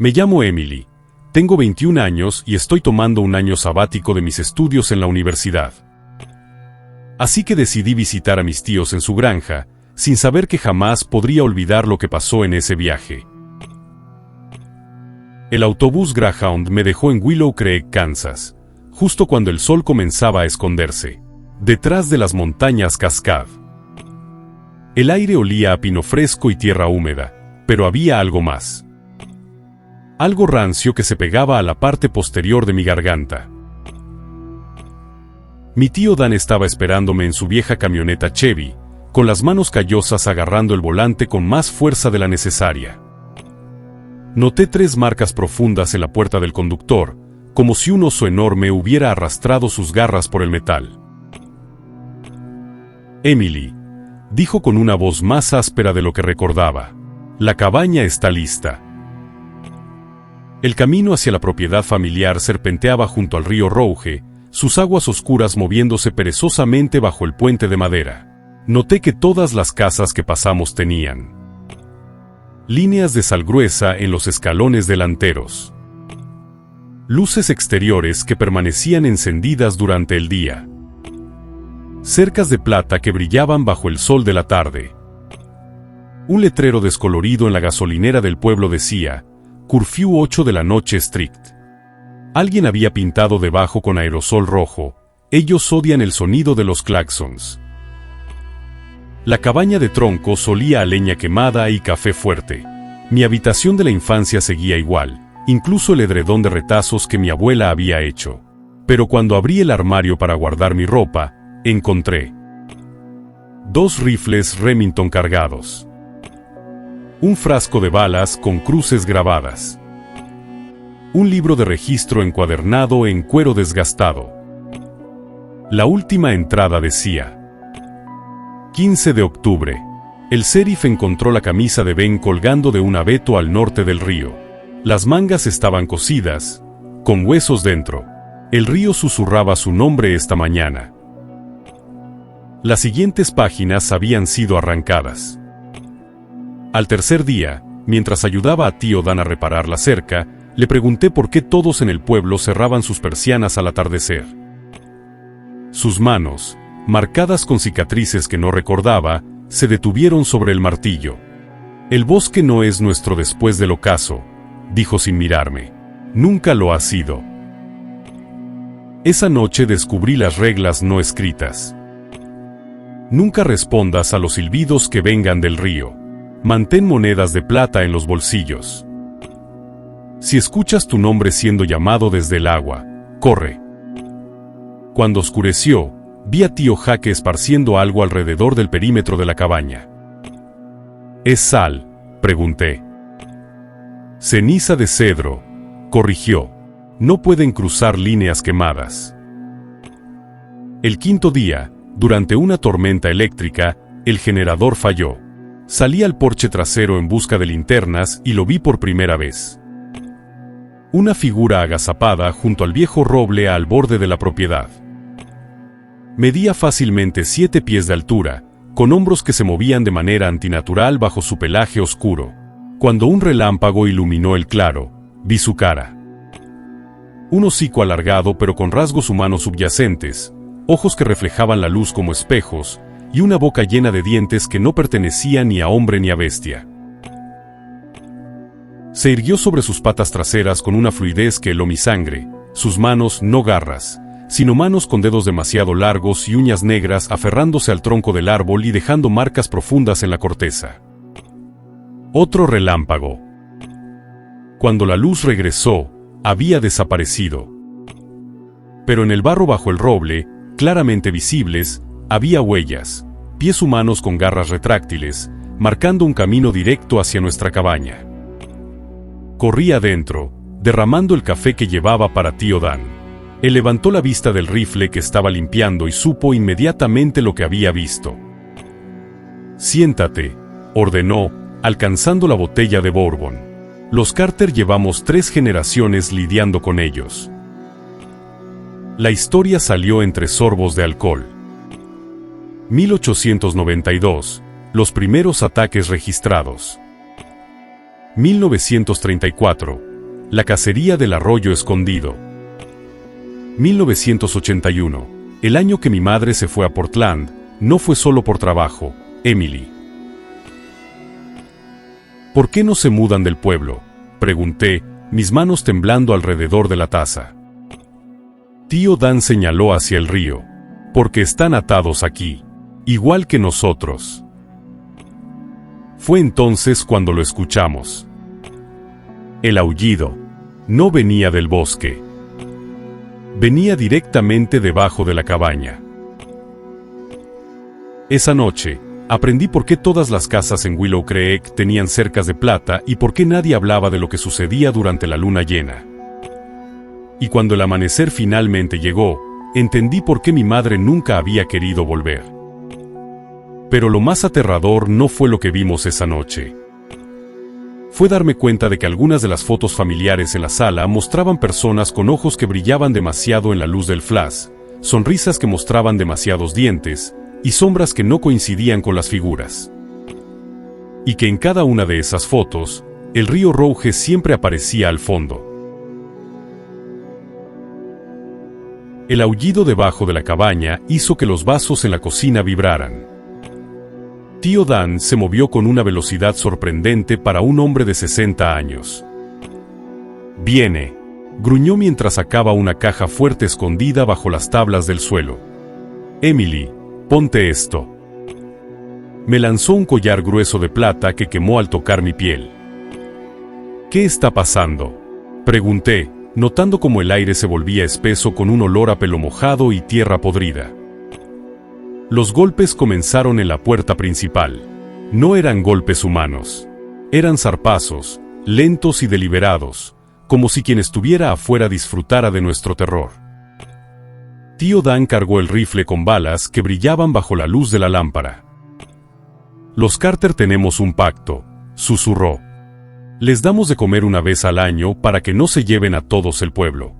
Me llamo Emily. Tengo 21 años y estoy tomando un año sabático de mis estudios en la universidad. Así que decidí visitar a mis tíos en su granja, sin saber que jamás podría olvidar lo que pasó en ese viaje. El autobús Greyhound me dejó en Willow Creek, Kansas, justo cuando el sol comenzaba a esconderse, detrás de las montañas Cascade. El aire olía a pino fresco y tierra húmeda, pero había algo más. Algo rancio que se pegaba a la parte posterior de mi garganta. Mi tío Dan estaba esperándome en su vieja camioneta Chevy, con las manos callosas agarrando el volante con más fuerza de la necesaria. Noté 3 marcas profundas en la puerta del conductor, como si un oso enorme hubiera arrastrado sus garras por el metal. Emily, dijo con una voz más áspera de lo que recordaba, la cabaña está lista. El camino hacia la propiedad familiar serpenteaba junto al río Rouge, sus aguas oscuras moviéndose perezosamente bajo el puente de madera. Noté que todas las casas que pasamos tenían líneas de sal gruesa en los escalones delanteros. Luces exteriores que permanecían encendidas durante el día. Cercas de plata que brillaban bajo el sol de la tarde. Un letrero descolorido en la gasolinera del pueblo decía, Curfew 8 de la noche strict. Alguien había pintado debajo con aerosol rojo, ellos odian el sonido de los claxons. La cabaña de troncos olía a leña quemada y café fuerte. Mi habitación de la infancia seguía igual, incluso el edredón de retazos que mi abuela había hecho. Pero cuando abrí el armario para guardar mi ropa, encontré 2 rifles Remington cargados. Un frasco de balas con cruces grabadas. Un libro de registro encuadernado en cuero desgastado. La última entrada decía: 15 de octubre. El sheriff encontró la camisa de Ben colgando de un abeto al norte del río. Las mangas estaban cosidas, con huesos dentro. El río susurraba su nombre esta mañana. Las siguientes páginas habían sido arrancadas. Al tercer día, mientras ayudaba a tío Dan a reparar la cerca, le pregunté por qué todos en el pueblo cerraban sus persianas al atardecer. Sus manos, marcadas con cicatrices que no recordaba, se detuvieron sobre el martillo. El bosque no es nuestro después del ocaso, dijo sin mirarme. Nunca lo ha sido. Esa noche descubrí las reglas no escritas. Nunca respondas a los silbidos que vengan del río. Mantén monedas de plata en los bolsillos. Si escuchas tu nombre siendo llamado desde el agua, corre. Cuando oscureció, vi a tío Jaque esparciendo algo alrededor del perímetro de la cabaña. ¿Es sal?, pregunté. Ceniza de cedro, corrigió. No pueden cruzar líneas quemadas. El quinto día, durante una tormenta eléctrica, el generador falló. Salí al porche trasero en busca de linternas y lo vi por primera vez. Una figura agazapada junto al viejo roble al borde de la propiedad. Medía fácilmente 7 pies de altura, con hombros que se movían de manera antinatural bajo su pelaje oscuro. Cuando un relámpago iluminó el claro, vi su cara. Un hocico alargado pero con rasgos humanos subyacentes, ojos que reflejaban la luz como espejos, y una boca llena de dientes que no pertenecían ni a hombre ni a bestia. Se irguió sobre sus patas traseras con una fluidez que heló mi sangre, sus manos no garras, sino manos con dedos demasiado largos y uñas negras aferrándose al tronco del árbol y dejando marcas profundas en la corteza. Otro relámpago. Cuando la luz regresó, había desaparecido. Pero en el barro bajo el roble, claramente visibles, había huellas, pies humanos con garras retráctiles, marcando un camino directo hacia nuestra cabaña. Corrí adentro, derramando el café que llevaba para tío Dan. Él levantó la vista del rifle que estaba limpiando y supo inmediatamente lo que había visto. Siéntate, ordenó, alcanzando la botella de Bourbon. Los Carter llevamos 3 generaciones lidiando con ellos. La historia salió entre sorbos de alcohol. 1892, los primeros ataques registrados. 1934, La cacería del arroyo escondido. 1981. El año que mi madre se fue a Portland, no fue solo por trabajo, Emily. ¿Por qué no se mudan del pueblo?, pregunté, mis manos temblando alrededor de la taza. Tío Dan señaló hacia el río. Porque están atados aquí, igual que nosotros. Fue entonces cuando lo escuchamos. El aullido no venía del bosque. Venía directamente debajo de la cabaña. Esa noche, aprendí por qué todas las casas en Willow Creek tenían cercas de plata y por qué nadie hablaba de lo que sucedía durante la luna llena. Y cuando el amanecer finalmente llegó, entendí por qué mi madre nunca había querido volver. Pero lo más aterrador no fue lo que vimos esa noche. Fue darme cuenta de que algunas de las fotos familiares en la sala mostraban personas con ojos que brillaban demasiado en la luz del flash, sonrisas que mostraban demasiados dientes, y sombras que no coincidían con las figuras. Y que en cada una de esas fotos, el río Rouge siempre aparecía al fondo. El aullido debajo de la cabaña hizo que los vasos en la cocina vibraran. Tío Dan se movió con una velocidad sorprendente para un hombre de 60 años. «Viene», gruñó mientras sacaba una caja fuerte escondida bajo las tablas del suelo. «Emily, ponte esto». Me lanzó un collar grueso de plata que quemó al tocar mi piel. «¿Qué está pasando?», pregunté, notando cómo el aire se volvía espeso con un olor a pelo mojado y tierra podrida. Los golpes comenzaron en la puerta principal. No eran golpes humanos. Eran zarpazos, lentos y deliberados, como si quien estuviera afuera disfrutara de nuestro terror. Tío Dan cargó el rifle con balas que brillaban bajo la luz de la lámpara. «Los Carter tenemos un pacto», susurró. «Les damos de comer una vez al año para que no se lleven a todos el pueblo».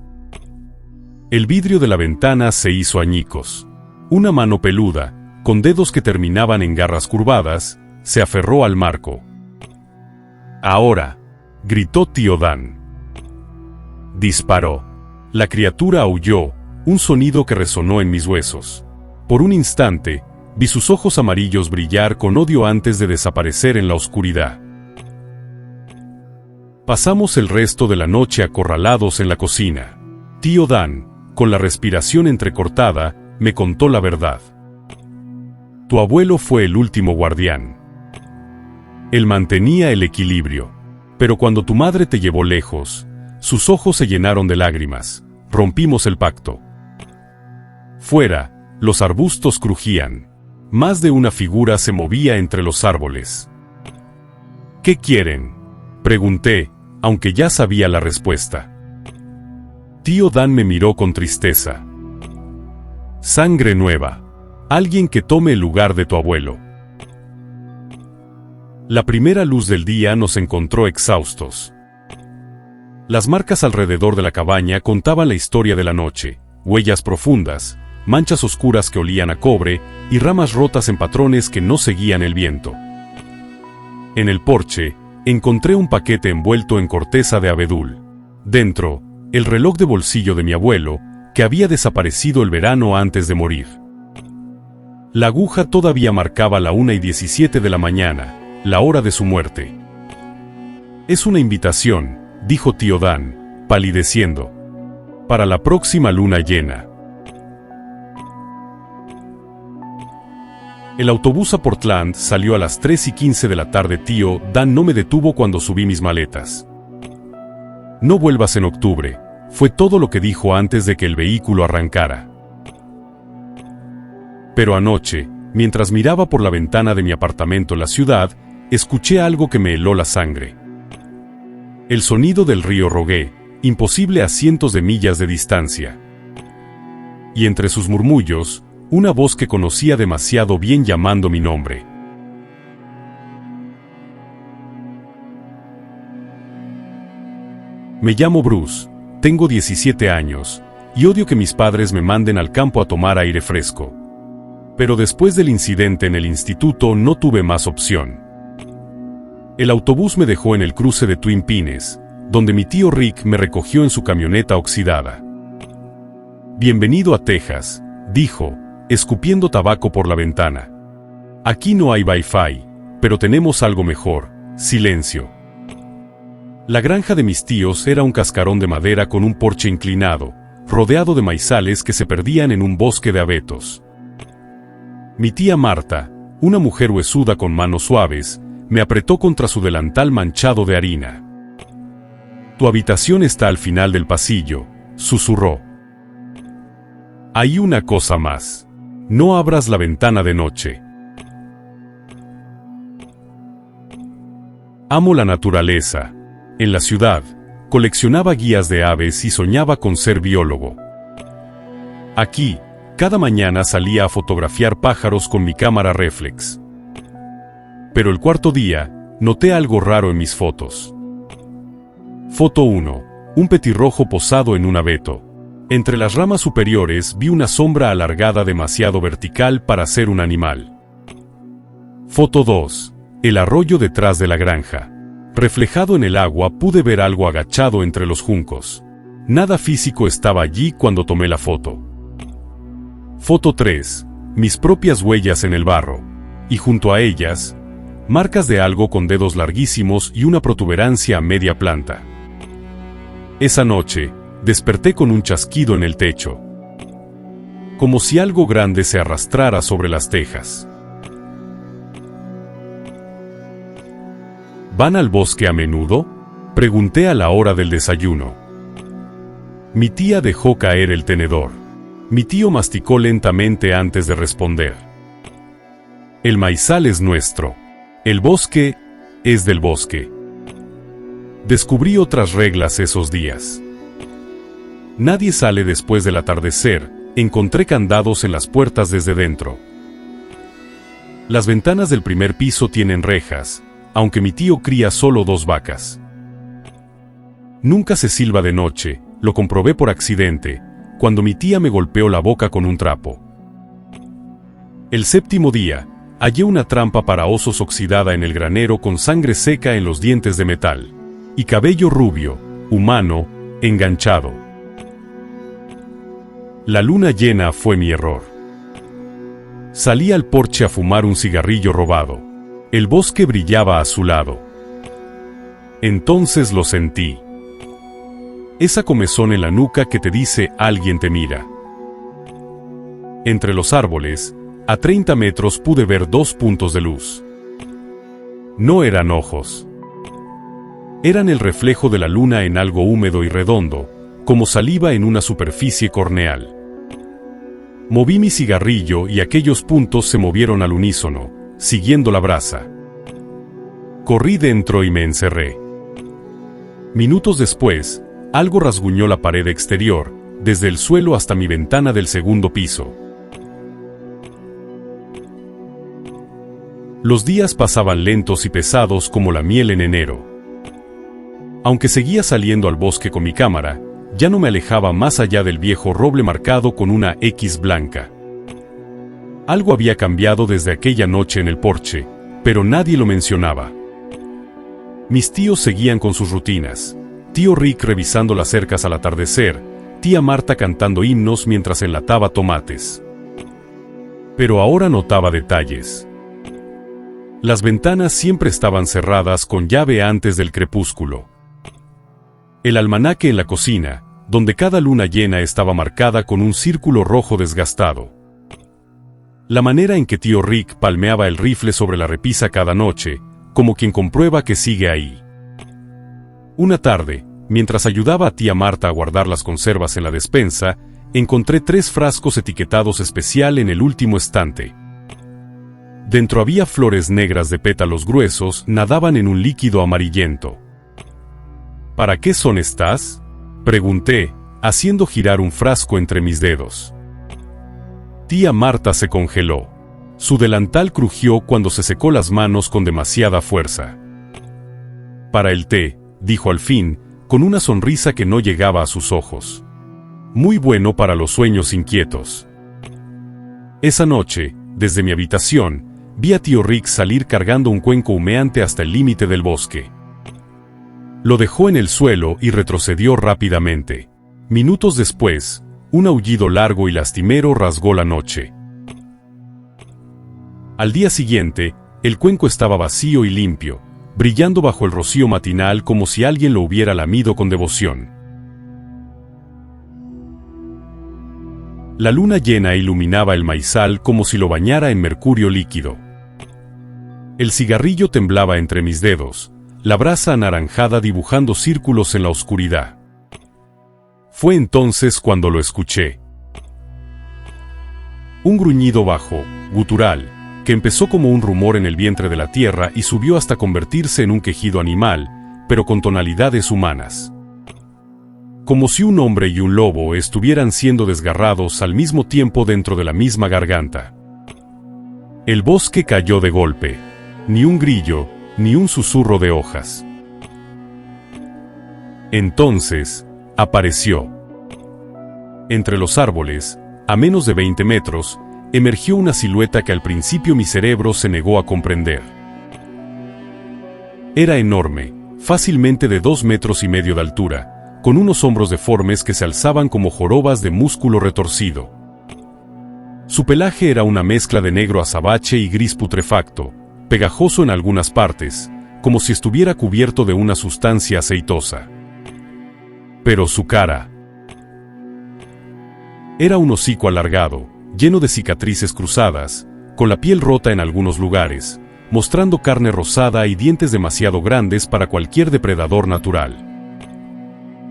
El vidrio de la ventana se hizo añicos. Una mano peluda, con dedos que terminaban en garras curvadas, se aferró al marco. «Ahora», gritó tío Dan. Disparó. La criatura aulló, un sonido que resonó en mis huesos. Por un instante, vi sus ojos amarillos brillar con odio antes de desaparecer en la oscuridad. Pasamos el resto de la noche acorralados en la cocina. Tío Dan, con la respiración entrecortada, me contó la verdad. «Tu abuelo fue el último guardián. Él mantenía el equilibrio. Pero cuando tu madre te llevó lejos, sus ojos se llenaron de lágrimas. Rompimos el pacto». Fuera, los arbustos crujían. Más de una figura se movía entre los árboles. «¿Qué quieren?», pregunté, aunque ya sabía la respuesta. Tío Dan me miró con tristeza. «Sangre nueva. Alguien que tome el lugar de tu abuelo». La primera luz del día nos encontró exhaustos. Las marcas alrededor de la cabaña contaban la historia de la noche, huellas profundas, manchas oscuras que olían a cobre y ramas rotas en patrones que no seguían el viento. En el porche, encontré un paquete envuelto en corteza de abedul. Dentro, el reloj de bolsillo de mi abuelo, que había desaparecido el verano antes de morir. La aguja todavía marcaba la 1:17 de la mañana, la hora de su muerte. «Es una invitación», dijo tío Dan, palideciendo, «para la próxima luna llena». El autobús a Portland salió a las 3:15 de la tarde. Tío Dan no me detuvo cuando subí mis maletas. «No vuelvas en octubre», fue todo lo que dijo antes de que el vehículo arrancara. Pero anoche, mientras miraba por la ventana de mi apartamento en la ciudad, escuché algo que me heló la sangre. El sonido del río Rouge, imposible a cientos de millas de distancia. Y entre sus murmullos, una voz que conocía demasiado bien llamando mi nombre. «Me llamo Bruce, tengo 17 años, y odio que mis padres me manden al campo a tomar aire fresco. Pero después del incidente en el instituto no tuve más opción. El autobús me dejó en el cruce de Twin Pines, donde mi tío Rick me recogió en su camioneta oxidada. «Bienvenido a Texas», dijo, escupiendo tabaco por la ventana. «Aquí no hay Wi-Fi, pero tenemos algo mejor: silencio». La granja de mis tíos era un cascarón de madera con un porche inclinado, rodeado de maizales que se perdían en un bosque de abetos. Mi tía Marta, una mujer huesuda con manos suaves, me apretó contra su delantal manchado de harina. «Tu habitación está al final del pasillo», susurró. «Hay una cosa más. No abras la ventana de noche». Amo la naturaleza. En la ciudad, coleccionaba guías de aves y soñaba con ser biólogo. Aquí, cada mañana salía a fotografiar pájaros con mi cámara réflex. Pero el cuarto día, noté algo raro en mis fotos. Foto 1. Un petirrojo posado en un abeto. Entre las ramas superiores vi una sombra alargada demasiado vertical para ser un animal. Foto 2. El arroyo detrás de la granja. Reflejado en el agua pude ver algo agachado entre los juncos. Nada físico estaba allí cuando tomé la foto. Foto 3. Mis propias huellas en el barro. Y junto a ellas, marcas de algo con dedos larguísimos y una protuberancia a media planta. Esa noche, desperté con un chasquido en el techo. Como si algo grande se arrastrara sobre las tejas. ¿Van al bosque a menudo?, pregunté a la hora del desayuno. Mi tía dejó caer el tenedor. Mi tío masticó lentamente antes de responder. El maizal es nuestro. El bosque es del bosque. Descubrí otras reglas esos días. Nadie sale después del atardecer. Encontré candados en las puertas desde dentro. Las ventanas del primer piso tienen rejas, aunque mi tío cría solo 2 vacas. Nunca se silba de noche, lo comprobé por accidente, cuando mi tía me golpeó la boca con un trapo. El 7º día, hallé una trampa para osos oxidada en el granero con sangre seca en los dientes de metal, y cabello rubio, humano, enganchado. La luna llena fue mi error. Salí al porche a fumar un cigarrillo robado. El bosque brillaba a su lado. Entonces lo sentí. Esa comezón en la nuca que te dice alguien te mira. Entre los árboles, a 30 metros pude ver 2 puntos de luz. No eran ojos. Eran el reflejo de la luna en algo húmedo y redondo, como saliva en una superficie corneal. Moví mi cigarrillo y aquellos puntos se movieron al unísono, siguiendo la brasa. Corrí dentro y me encerré. Minutos después, algo rasguñó la pared exterior, desde el suelo hasta mi ventana del 2º piso. Los días pasaban lentos y pesados como la miel en enero. Aunque seguía saliendo al bosque con mi cámara, ya no me alejaba más allá del viejo roble marcado con una X blanca. Algo había cambiado desde aquella noche en el porche, pero nadie lo mencionaba. Mis tíos seguían con sus rutinas. Tío Rick revisando las cercas al atardecer, tía Marta cantando himnos mientras enlataba tomates. Pero ahora notaba detalles. Las ventanas siempre estaban cerradas con llave antes del crepúsculo. El almanaque en la cocina, donde cada luna llena estaba marcada con un círculo rojo desgastado. La manera en que tío Rick palmeaba el rifle sobre la repisa cada noche, como quien comprueba que sigue ahí. Una tarde, mientras ayudaba a tía Marta a guardar las conservas en la despensa, encontré 3 frascos etiquetados especial en el último estante. Dentro había flores negras de pétalos gruesos, nadaban en un líquido amarillento. ¿Para qué son estas?, pregunté, haciendo girar un frasco entre mis dedos. Tía Marta se congeló. Su delantal crujió cuando se secó las manos con demasiada fuerza. Para el té, dijo al fin, con una sonrisa que no llegaba a sus ojos. Muy bueno para los sueños inquietos. Esa noche, desde mi habitación, vi a tío Rick salir cargando un cuenco humeante hasta el límite del bosque. Lo dejó en el suelo y retrocedió rápidamente. Minutos después, un aullido largo y lastimero rasgó la noche. Al día siguiente, el cuenco estaba vacío y limpio, brillando bajo el rocío matinal como si alguien lo hubiera lamido con devoción. La luna llena iluminaba el maizal como si lo bañara en mercurio líquido. El cigarrillo temblaba entre mis dedos, la brasa anaranjada dibujando círculos en la oscuridad. Fue entonces cuando lo escuché. Un gruñido bajo, gutural, que empezó como un rumor en el vientre de la tierra y subió hasta convertirse en un quejido animal, pero con tonalidades humanas. Como si un hombre y un lobo estuvieran siendo desgarrados al mismo tiempo dentro de la misma garganta. El bosque cayó de golpe. Ni un grillo, ni un susurro de hojas. Entonces, apareció. Entre los árboles, a menos de 20 metros, emergió una silueta que al principio mi cerebro se negó a comprender. Era enorme, fácilmente de 2,5 metros de altura, con unos hombros deformes que se alzaban como jorobas de músculo retorcido. Su pelaje era una mezcla de negro azabache y gris putrefacto, pegajoso en algunas partes, como si estuviera cubierto de una sustancia aceitosa. Pero su cara era un hocico alargado, lleno de cicatrices cruzadas, con la piel rota en algunos lugares, mostrando carne rosada y dientes demasiado grandes para cualquier depredador natural.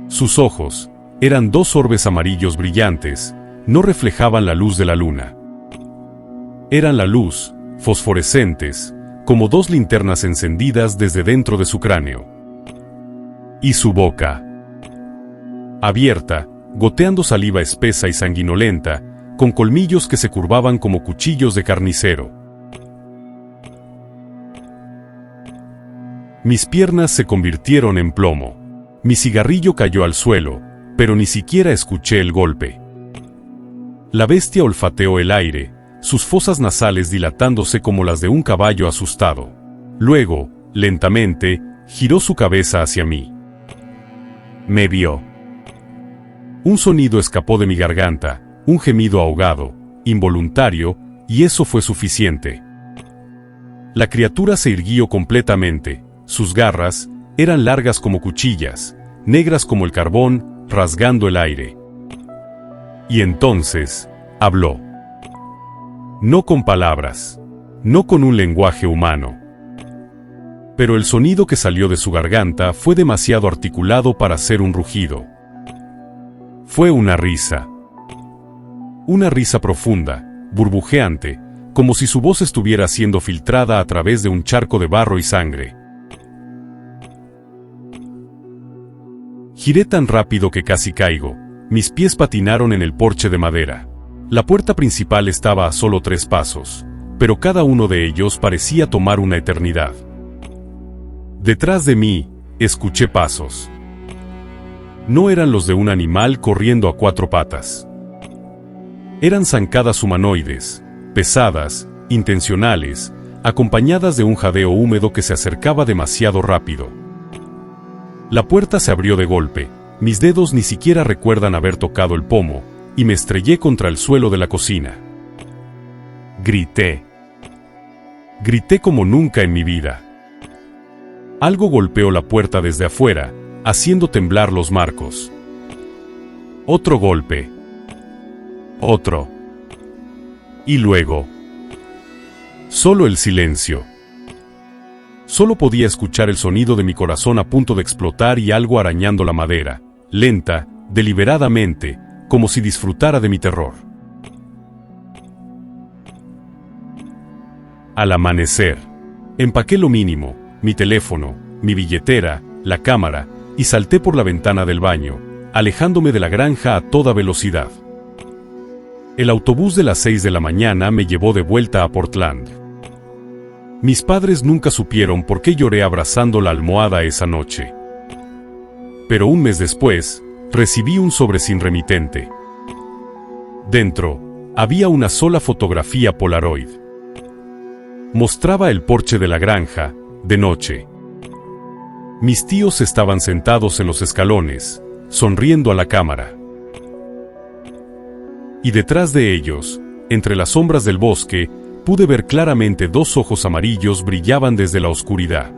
Sus ojos eran 2 orbes amarillos brillantes, no reflejaban la luz de la luna. Eran la luz, fosforescentes, como 2 linternas encendidas desde dentro de su cráneo. Y su boca, abierta, goteando saliva espesa y sanguinolenta, con colmillos que se curvaban como cuchillos de carnicero. Mis piernas se convirtieron en plomo. Mi cigarrillo cayó al suelo, pero ni siquiera escuché el golpe. La bestia olfateó el aire, sus fosas nasales dilatándose como las de un caballo asustado. Luego, lentamente, giró su cabeza hacia mí. Me vio. Un sonido escapó de mi garganta, un gemido ahogado, involuntario, y eso fue suficiente. La criatura se irguió completamente, sus garras eran largas como cuchillas, negras como el carbón, rasgando el aire. Y entonces, habló. No con palabras, no con un lenguaje humano. Pero el sonido que salió de su garganta fue demasiado articulado para ser un rugido. Fue una risa. Una risa profunda, burbujeante, como si su voz estuviera siendo filtrada a través de un charco de barro y sangre. Giré tan rápido que casi caigo, mis pies patinaron en el porche de madera. La puerta principal estaba a solo 3 pasos, pero cada uno de ellos parecía tomar una eternidad. Detrás de mí, escuché pasos. No eran los de un animal corriendo a 4 patas. Eran zancadas humanoides, pesadas, intencionales, acompañadas de un jadeo húmedo que se acercaba demasiado rápido. La puerta se abrió de golpe, mis dedos ni siquiera recuerdan haber tocado el pomo, y me estrellé contra el suelo de la cocina. Grité. Grité como nunca en mi vida. Algo golpeó la puerta desde afuera, haciendo temblar los marcos. Otro golpe. Otro. Y luego. Solo el silencio. Solo podía escuchar el sonido de mi corazón a punto de explotar y algo arañando la madera, lenta, deliberadamente, como si disfrutara de mi terror. Al amanecer, empaqué lo mínimo, mi teléfono, mi billetera, la cámara, y salté por la ventana del baño, alejándome de la granja a toda velocidad. El autobús de las 6 de la mañana me llevó de vuelta a Portland. Mis padres nunca supieron por qué lloré abrazando la almohada esa noche. Pero un mes después, recibí un sobre sin remitente. Dentro, había una sola fotografía Polaroid. Mostraba el porche de la granja, de noche. Mis tíos estaban sentados en los escalones, sonriendo a la cámara. Y detrás de ellos, entre las sombras del bosque, pude ver claramente dos ojos amarillos brillaban desde la oscuridad.